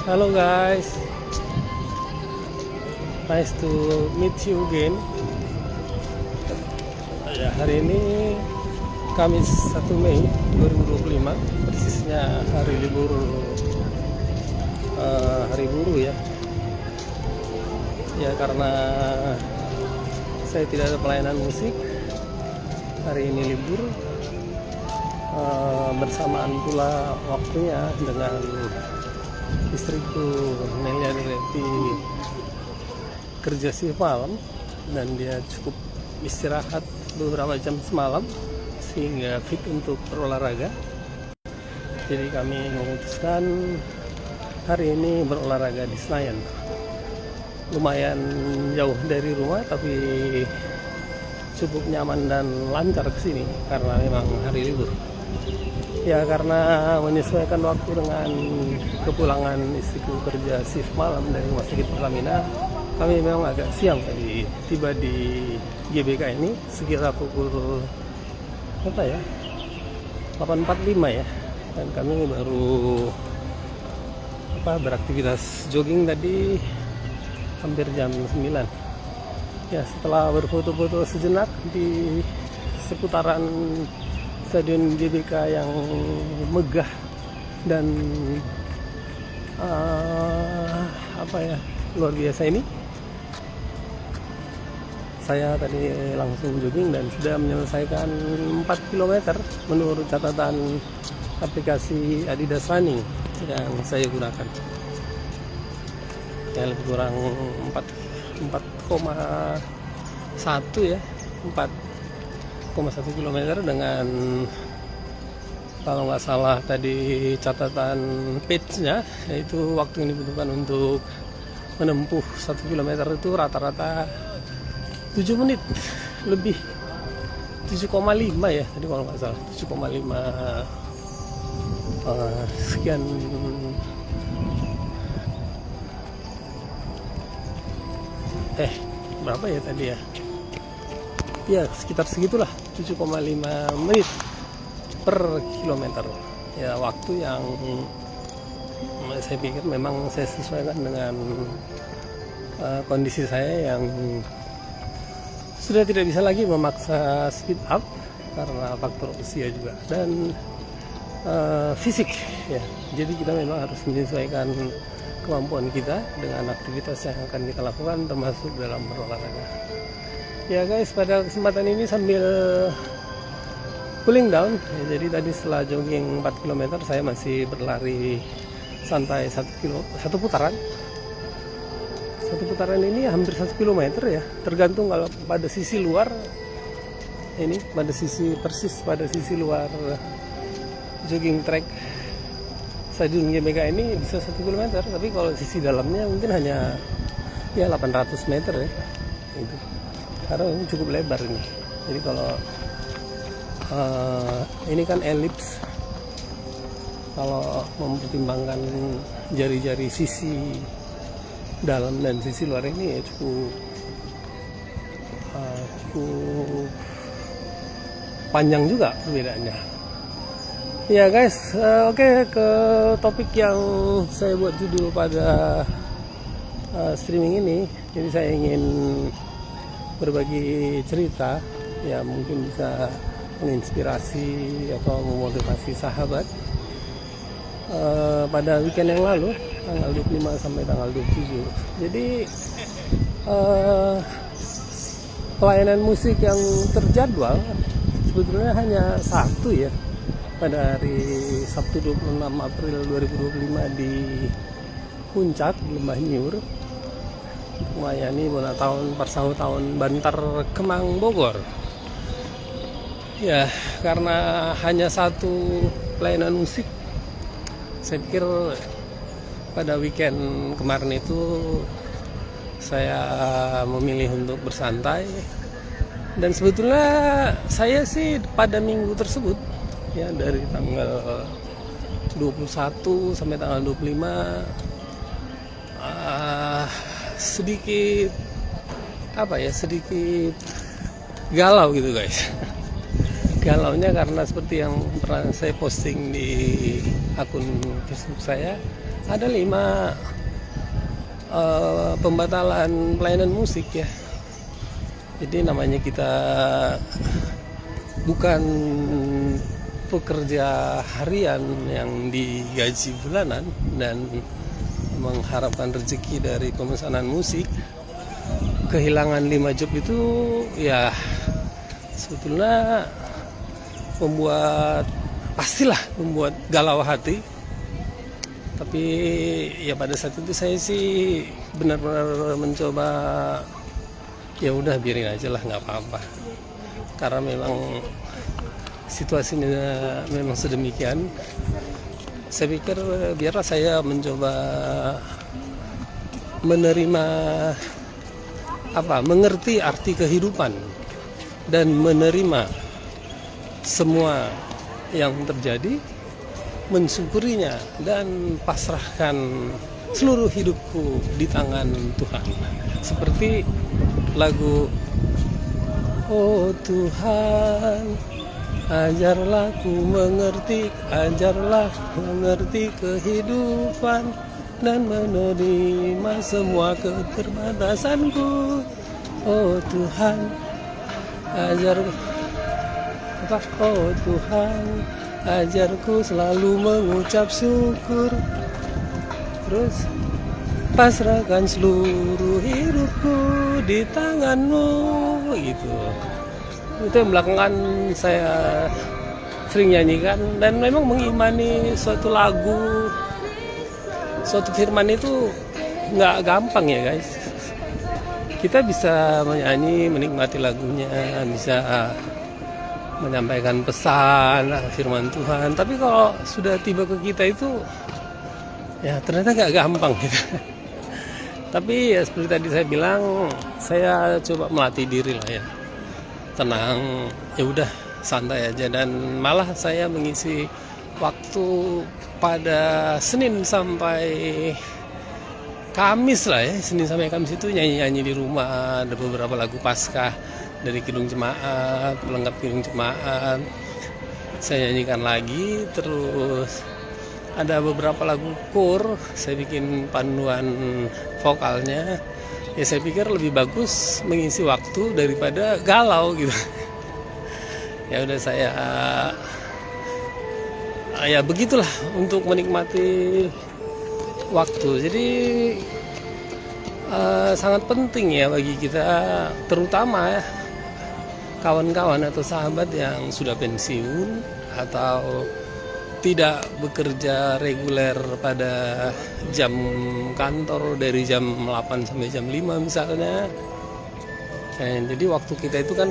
Halo guys, nice to meet you again. Ya, hari ini Kamis 1 Mei 2025, persisnya hari libur hari buruh ya. Ya, karena saya tidak ada pelayanan musik, hari ini libur, bersamaan pula waktunya dengan istriku Nelia Dereti kerja shift malam, dan dia cukup istirahat beberapa jam semalam sehingga fit untuk berolahraga. Jadi kami memutuskan hari ini berolahraga di Senayan. Lumayan jauh dari rumah tapi cukup nyaman dan lancar kesini karena memang hari libur. Ya, karena menyesuaikan waktu dengan kepulangan istriku kerja shift malam dari Rumah Sakit Pertamina, kami memang agak siang tadi tiba di GBK ini sekitar pukul 8.45 ya, dan kami baru beraktivitas jogging tadi hampir jam 9 ya. Setelah berfoto-foto sejenak di seputaran Stadion GBK yang megah dan luar biasa ini, saya tadi langsung jogging dan sudah menyelesaikan 4 km menurut catatan aplikasi Adidas Running yang saya gunakan. Ya, lebih kurang 4,1 ya, 4,1 km dengan, kalau nggak salah tadi catatan page-nya, yaitu waktu yang dibutuhkan untuk menempuh 1 km itu rata-rata 7 menit lebih, 7,5 ya tadi kalau nggak salah, 7,5 sekian berapa ya tadi ya, ya sekitar segitulah, 7,5 menit per kilometer ya. Waktu yang saya pikir memang saya sesuaikan dengan kondisi saya yang sudah tidak bisa lagi memaksa speed up karena faktor usia juga dan fisik ya. Jadi kita memang harus menyesuaikan kemampuan kita dengan aktivitas yang akan kita lakukan, termasuk dalam berolahraga. Ya guys, pada kesempatan ini sambil cooling down ya, jadi tadi setelah jogging 4 km saya masih berlari santai 1 putaran. Satu putaran ini hampir 1 km ya, tergantung kalau pada sisi luar ini, pada sisi luar jogging track Stadion GBK ini bisa 1 km, tapi kalau sisi dalamnya mungkin hanya ya 800 meter ya itu, karena ini cukup lebar ini. Jadi kalau ini kan elips, kalau mempertimbangkan jari-jari sisi dalam dan sisi luar ini ya cukup panjang juga perbedaannya. Ya guys, oke, ke topik yang saya buat judul pada streaming ini. Jadi saya ingin berbagi cerita ya, mungkin bisa menginspirasi atau memotivasi sahabat. Pada weekend yang lalu, tanggal 25 sampai tanggal 27. Jadi pelayanan musik yang terjadwal sebetulnya hanya satu ya, pada hari Sabtu 26 April 2025 di Puncak Lembah Nyur untuk melayani bona tahun Parsahun tahun Bantar Kemang Bogor. Ya, karena hanya satu pelayanan musik, saya pikir pada weekend kemarin itu saya memilih untuk bersantai. Dan sebetulnya saya sih pada minggu tersebut ya, dari tanggal 21 sampai tanggal 25 sedikit galau gitu guys. Galaunya karena seperti yang pernah saya posting di akun Facebook saya, ada 5 pembatalan pelayanan musik ya. Jadi namanya kita bukan pekerja harian yang digaji bulanan dan mengharapkan rezeki dari pemesanan musik. Kehilangan 5 job itu ya sebetulnya pastilah membuat galau hati. Tapi ya pada saat itu saya sih benar-benar mencoba, ya udah biarin aja lah, nggak apa-apa. Karena memang situasinya memang sedemikian. Saya pikir biarlah saya mencoba menerima mengerti arti kehidupan dan menerima semua yang terjadi, mensyukurinya dan pasrahkan seluruh hidupku di tangan Tuhan. Seperti lagu Oh Tuhan, ajarlah ku mengerti, ajarlah mengerti kehidupan dan menerima semua keterbatasanku. Oh Tuhan, oh Tuhan, ajarku selalu mengucap syukur. Terus pasrahkan seluruh hidupku di tanganmu, gitu. Itu yang belakangan saya sering nyanyikan, dan memang mengimani suatu lagu, suatu firman itu nggak gampang ya guys. Kita bisa menyanyi, menikmati lagunya, bisa menyampaikan pesan firman Tuhan, tapi kalau sudah tiba ke kita itu ya ternyata nggak gampang gitu. Tapi ya seperti tadi saya bilang, saya coba melatih diri lah ya, tenang, ya udah santai aja. Dan malah saya mengisi waktu pada Senin sampai Kamis lah ya, Senin sampai Kamis itu nyanyi-nyanyi di rumah. Ada beberapa lagu Paskah dari Kidung Jemaat, pelengkap Kidung Jemaat saya nyanyikan lagi. Terus ada beberapa lagu kur, saya bikin panduan vokalnya. Ya saya pikir lebih bagus mengisi waktu daripada galau gitu. Ya udah saya ya begitulah untuk menikmati waktu. Jadi sangat penting ya bagi kita, terutama ya kawan-kawan atau sahabat yang sudah pensiun atau tidak bekerja reguler pada jam kantor dari jam 8 sampai jam 5 misalnya. Jadi waktu kita itu kan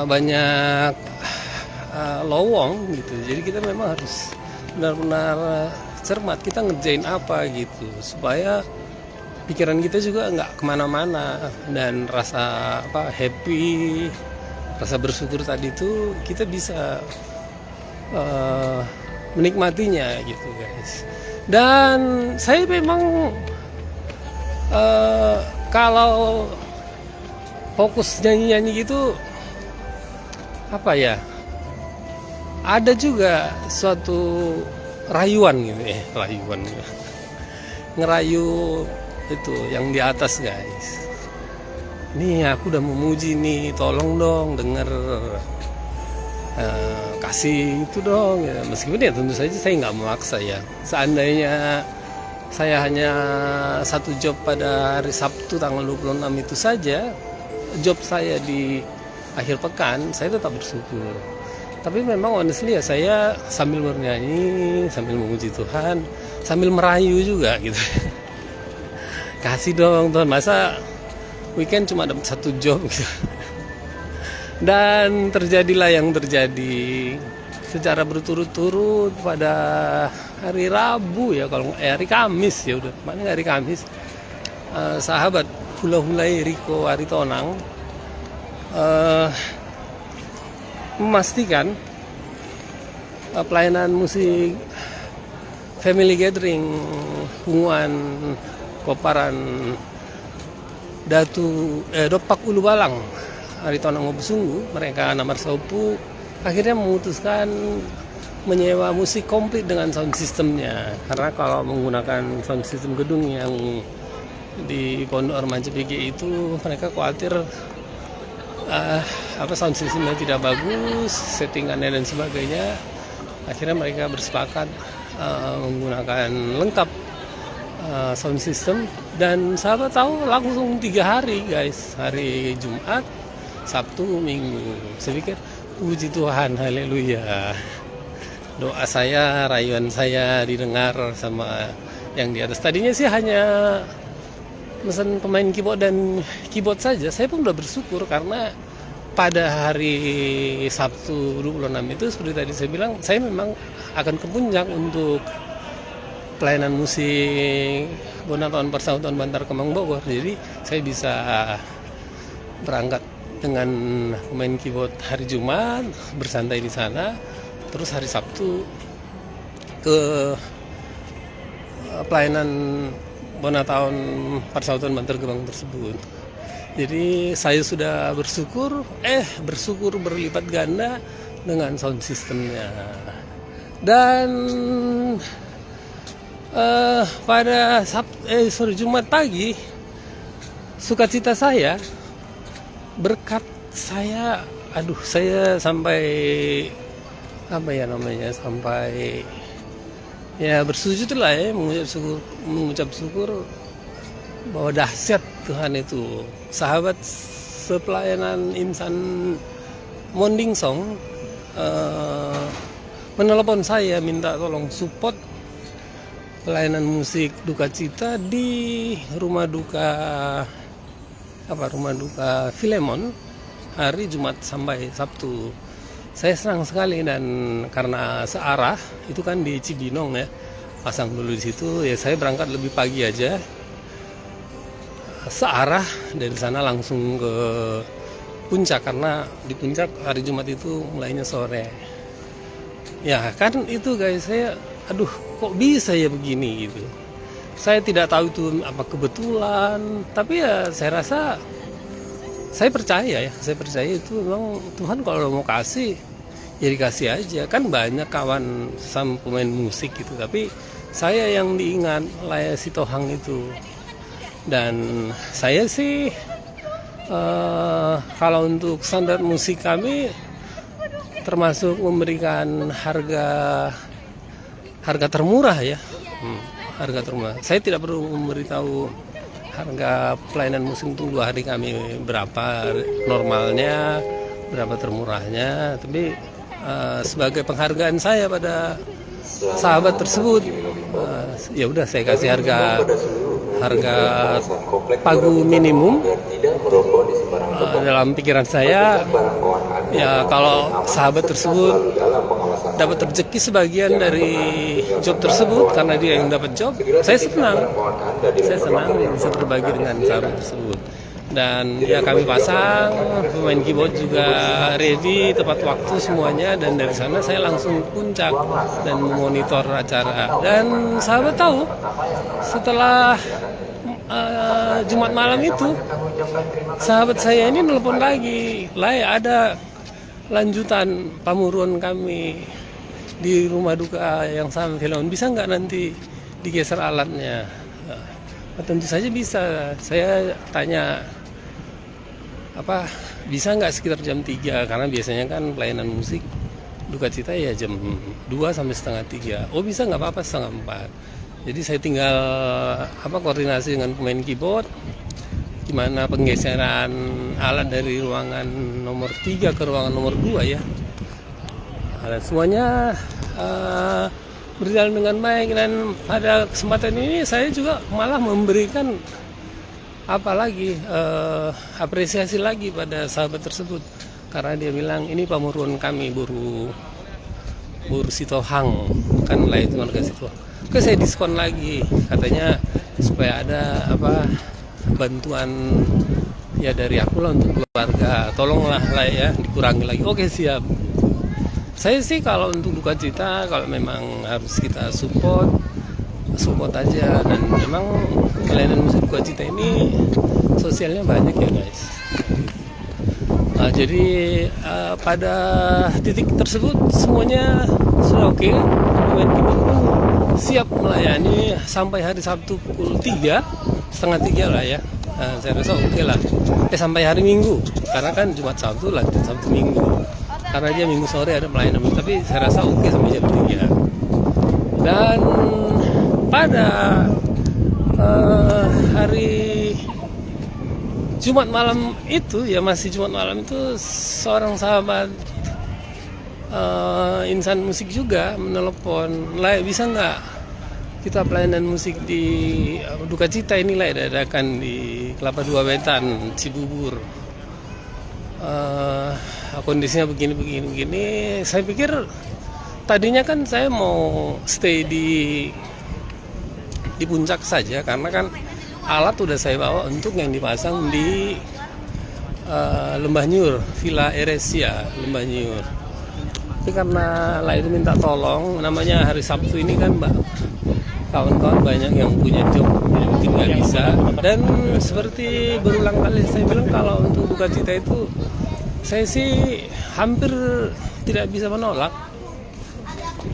banyak lowong gitu. Jadi kita memang harus benar-benar cermat kita ngerjain apa gitu, supaya pikiran kita juga nggak kemana-mana, dan rasa happy, rasa bersyukur tadi itu kita bisa menikmatinya gitu guys. Dan saya memang kalau fokus nyanyi-nyanyi gitu ada juga suatu rayuan gitu ya, ngerayu itu yang di atas guys. Nih aku udah memuji nih, tolong dong denger, kasih itu dong ya. Meskipun ya tentu saja saya nggak memaksa ya. Seandainya saya hanya satu job pada hari Sabtu tanggal 26 itu saja, job saya di akhir pekan, saya tetap bersyukur. Tapi memang honestly ya, saya sambil bernyanyi, sambil memuji Tuhan, sambil merayu juga gitu. Kasih dong Tuhan, masa weekend cuma dapat satu job gitu. Dan terjadilah yang terjadi secara berturut-turut pada hari Rabu ya, kalau hari Kamis ya udah, mana hari Kamis, sahabat hula-hulai Riko Aritonang memastikan pelayanan musik family gathering Punguan Koparan Dopak Ulu Balang Aritonang Obusunggu, mereka nomor Sopu akhirnya memutuskan menyewa musik komplit dengan sound systemnya, karena kalau menggunakan sound system gedung yang di Pondok Remaja BG itu mereka khawatir sound systemnya tidak bagus, settingannya dan sebagainya. Akhirnya mereka bersepakat menggunakan lengkap sound system, dan sahabat tahu langsung 3 hari guys, hari Jumat, Sabtu, Minggu. Saya pikir puji Tuhan, haleluya, doa saya, rayuan saya didengar sama yang di atas. Tadinya sih hanya pesan pemain keyboard dan keyboard saja. Saya pun udah bersyukur karena pada hari Sabtu 26 itu seperti tadi saya bilang, saya memang akan ke puncak untuk pelayanan musik Bonatown Persautan Bantar Kemang Bogor. Jadi saya bisa berangkat dengan pemain keyboard hari Jumat, bersantai di sana, terus hari Sabtu ke pelayanan Bonatown Persautan Bantar Kemang tersebut. Jadi saya sudah bersyukur berlipat ganda dengan sound systemnya. Dan pada Jumat pagi, sukacita saya, berkat saya, saya sampai sampai bersujud lah ya, mengucap syukur bahwa dahsyat Tuhan itu. Sahabat sepelayanan Insan Monding Song menelepon saya minta tolong support pelayanan musik duka cita di rumah duka Filemon hari Jumat sampai Sabtu. Saya senang sekali, dan karena searah itu kan di Cibinong ya, pasang dulu di situ ya, saya berangkat lebih pagi aja, searah dari sana langsung ke puncak, karena di puncak hari Jumat itu mulainya sore. Ya kan itu guys, saya kok bisa ya begini gitu. Saya tidak tahu itu apa kebetulan, tapi ya saya rasa, saya percaya itu memang Tuhan kalau mau kasih ya dikasih aja. Kan banyak kawan sama pemain musik gitu, tapi saya yang diingat Laya Sitohang itu. Dan saya sih kalau untuk standar musik kami termasuk memberikan harga termurah ya, harga termurah. Saya tidak perlu memberitahu harga pelayanan musik untuk 2 hari kami berapa normalnya, berapa termurahnya, tapi sebagai penghargaan saya pada sahabat tersebut, ya udah saya kasih harga pagu minimum. Dalam pikiran saya, ya kalau sahabat tersebut dapat rezeki sebagian dari job tersebut karena dia yang dapat job, saya senang bisa berbagi dengan sahabat tersebut. Dan ya kami pasang pemain keyboard juga ready, tepat waktu semuanya, dan dari sana saya langsung puncak dan memonitor acara. Dan sahabat tahu, setelah Jumat malam itu, sahabat saya ini nelpon lagi, ada lanjutan pamuruan kami di rumah duka yang sama Filemon, bisa nggak nanti digeser alatnya? Tentu saja bisa. Saya tanya, bisa nggak sekitar jam 3, karena biasanya kan pelayanan musik duka cita ya jam 2 sampai setengah 3. Oh bisa, nggak apa-apa, setengah 4. Jadi saya tinggal koordinasi dengan pemain keyboard, gimana penggeseran alat dari ruangan nomor 3 ke ruangan nomor 2 ya. Alat semuanya berjalan dengan baik, dan pada kesempatan ini saya juga malah memberikan apresiasi lagi pada sahabat tersebut, karena dia bilang ini pamuruan kami Buru Sitohang, kan lah itu warga Sitohang. Oke, saya diskon lagi katanya supaya ada bantuan ya dari aku lah untuk keluarga, tolonglah lah ya dikurangi lagi. Oke, siap. Saya sih kalau untuk duka cita, kalau memang harus kita support aja, dan memang pelayanan musik duka cita ini sosialnya banyak ya guys. Jadi pada titik tersebut semuanya sudah oke. Pemain keyboard pun siap melayani sampai hari Sabtu pukul 3, setengah 3 lah ya. Nah, saya rasa oke lah. Sampai hari Minggu, karena kan Jumat Sabtu lah, Sabtu Minggu. Karena dia Minggu sore ada pelayanan, tapi saya rasa oke sampai jam 3. Dan pada hari Jumat malam itu, ya masih Jumat malam itu, seorang sahabat insan musik juga menelepon, "Lai, bisa nggak kita pelayanan musik di Duka Cita ini lah, diadakan di Kelapa Dua Wetan, Cibubur. Kondisinya begini. Saya pikir tadinya kan saya mau stay di puncak saja, karena kan alat udah saya bawa untuk yang dipasang di Lembah Nyur, Villa Eresia Lembah Nyur. Tapi karena lah itu minta tolong, namanya hari Sabtu ini kan Mbak, kawan-kawan banyak yang punya job, jadi mungkin nggak bisa. Dan seperti berulang kali saya bilang, kalau untuk Duka Cita itu saya sih hampir tidak bisa menolak.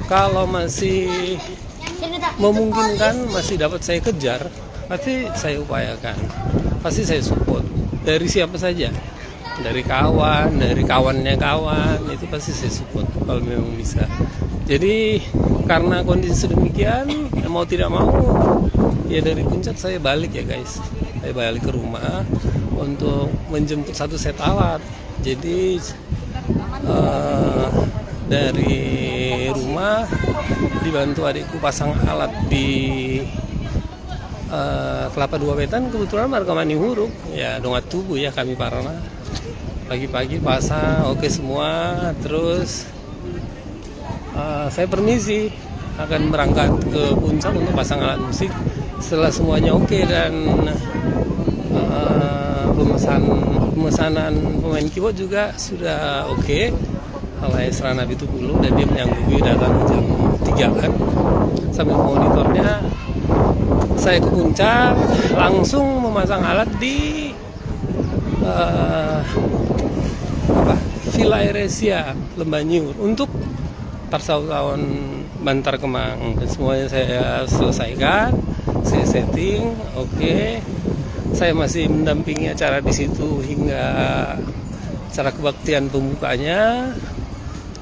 Kalau masih memungkinkan, masih dapat saya kejar, pasti saya upayakan, pasti saya support dari siapa saja, dari kawan, dari kawannya kawan, itu pasti saya support kalau memang bisa. Jadi karena kondisi sedemikian, mau tidak mau, ya dari puncak saya balik ya guys, saya balik ke rumah untuk menjemput satu set alat. Jadi dari rumah dibantu adikku pasang alat di Kelapa Dua Wetan. Kebetulan marga Mani Huruf ya, dongat tubuh ya kami parana. Pagi-pagi pasang oke semua. Terus saya permisi akan berangkat ke puncak untuk pasang alat musik. Setelah semuanya oke dan pemesanan pemain keyboard juga sudah oke, oleh Serana Bitupulu, dan dia menyanggupi datang jam 3 kan. Sambil monitornya saya ke puncak, langsung memasang alat di Villa Eresia Lembah Nyur untuk Tarsautawan Bantar Kemang. Dan semuanya saya selesaikan, saya setting, oke. Saya masih mendampingi acara di situ hingga acara kebaktian pembukanya.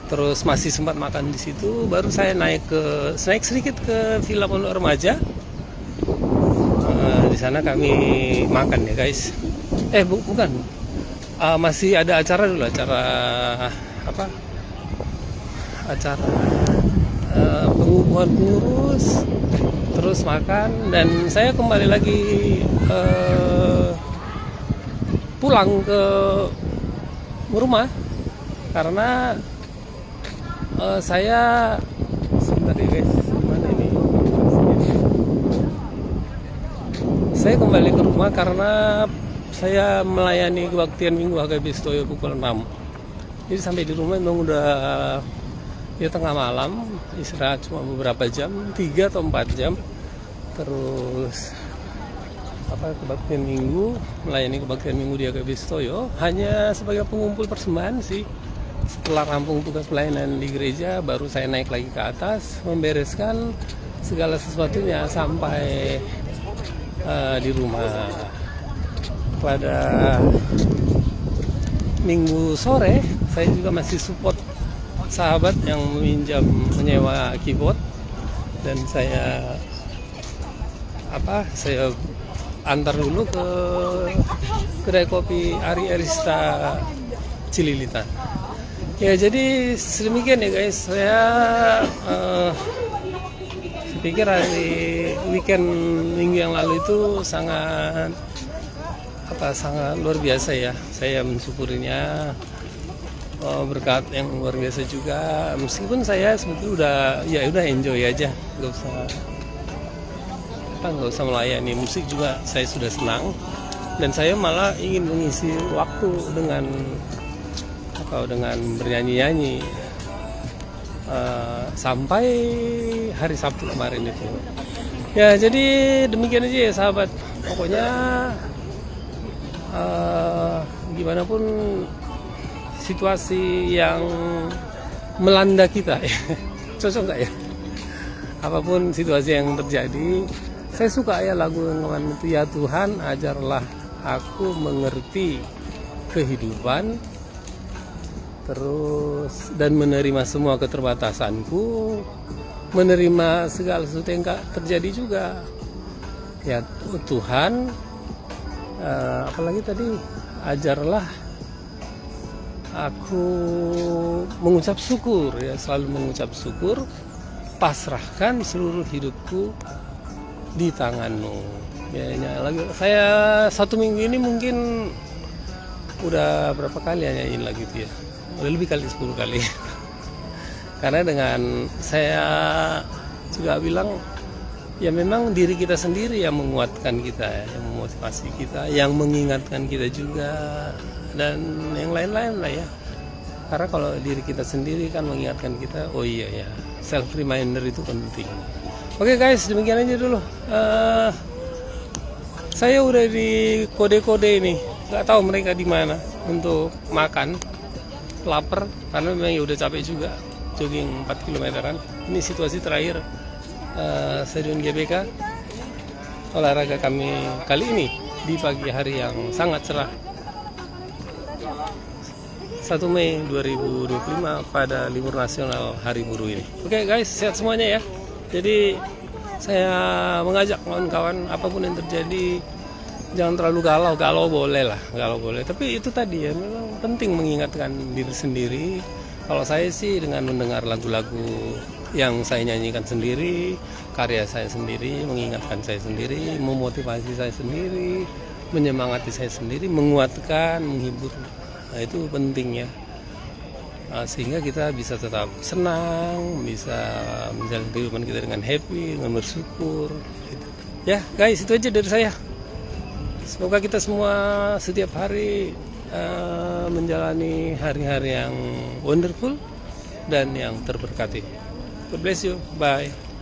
Terus masih sempat makan di situ, baru saya naik sedikit ke Villa Pondok Remaja. Di sana kami makan ya guys. Bukan. Masih ada acara dulu, acara apa? Acara pengukuhan pengurus, terus makan, dan saya kembali lagi pulang ke rumah karena saya sebentar ya guys, mana ini? Saya kembali ke rumah karena saya melayani kebaktian Minggu HKB Stoyo pukul 6. Jadi sampai di rumah memang udah ya tengah malam, istirahat cuma beberapa jam, 3 atau 4 jam. Terus kebaktian Minggu, melayani kebaktian Minggu di HKB Stoyo hanya sebagai pengumpul persembahan sih. Setelah rampung tugas pelayanan di gereja, baru saya naik lagi ke atas membereskan segala sesuatunya sampai di rumah. Pada Minggu sore saya juga masih support sahabat yang menyewa keyboard, dan saya antar dulu ke kedai kopi Ari Arista Cililitan. Ya, jadi sedemikian ya guys. Saya pikir hari weekend minggu yang lalu itu sangat luar biasa ya. Saya mensyukurinya, berkat yang luar biasa juga. Meskipun saya sebetulnya udah enjoy aja, nggak usah melayani musik juga, saya sudah senang. Dan saya malah ingin mengisi waktu dengan bernyanyi-nyanyi sampai hari Sabtu kemarin itu. Ya, jadi demikian aja ya sahabat. Pokoknya gimana pun situasi yang melanda kita, cocok nggak ya? Apapun situasi yang terjadi, saya suka ya lagu yang kemarin itu, ya Tuhan ajarlah aku mengerti kehidupan, terus dan menerima semua keterbatasanku, menerima segala sesuatu yang terjadi juga. Ya Tuhan, apalagi tadi, ajarlah aku mengucap syukur, ya selalu mengucap syukur, pasrahkan seluruh hidupku di tanganmu. Ya, lagi saya 1 minggu ini mungkin udah berapa kali ya nyanyiin lagu itu ya, udah lebih kali 10 kali. Karena dengan saya juga bilang, ya memang diri kita sendiri yang menguatkan kita, yang memotivasi kita, yang mengingatkan kita juga, dan yang lain-lain lah ya. Karena kalau diri kita sendiri kan mengingatkan kita, oh iya ya, self reminder itu penting. Oke guys, demikian aja dulu. Saya udah di kode-kode ini, nggak tahu mereka di mana untuk makan. Lapar karena memang ya udah capek juga, jogging 4 kilometeran. Ini situasi terakhir Stadion GBK olahraga kami kali ini di pagi hari yang sangat cerah, 1 Mei 2025 pada libur nasional Hari Buruh ini. Oke guys, sehat semuanya ya. Jadi saya mengajak kawan-kawan, apapun yang terjadi jangan terlalu galau boleh lah, galau boleh. Tapi itu tadi ya, memang penting mengingatkan diri sendiri. Kalau saya sih dengan mendengar lagu-lagu yang saya nyanyikan sendiri, karya saya sendiri, mengingatkan saya sendiri, memotivasi saya sendiri, menyemangati saya sendiri, menguatkan, menghibur. Nah, itu penting ya. Sehingga kita bisa tetap senang, bisa menjalani kehidupan kita dengan happy, dengan bersyukur. Gitu. Ya guys, itu aja dari saya. Semoga kita semua setiap hari menjalani hari-hari yang wonderful dan yang terberkati. God bless you. Bye.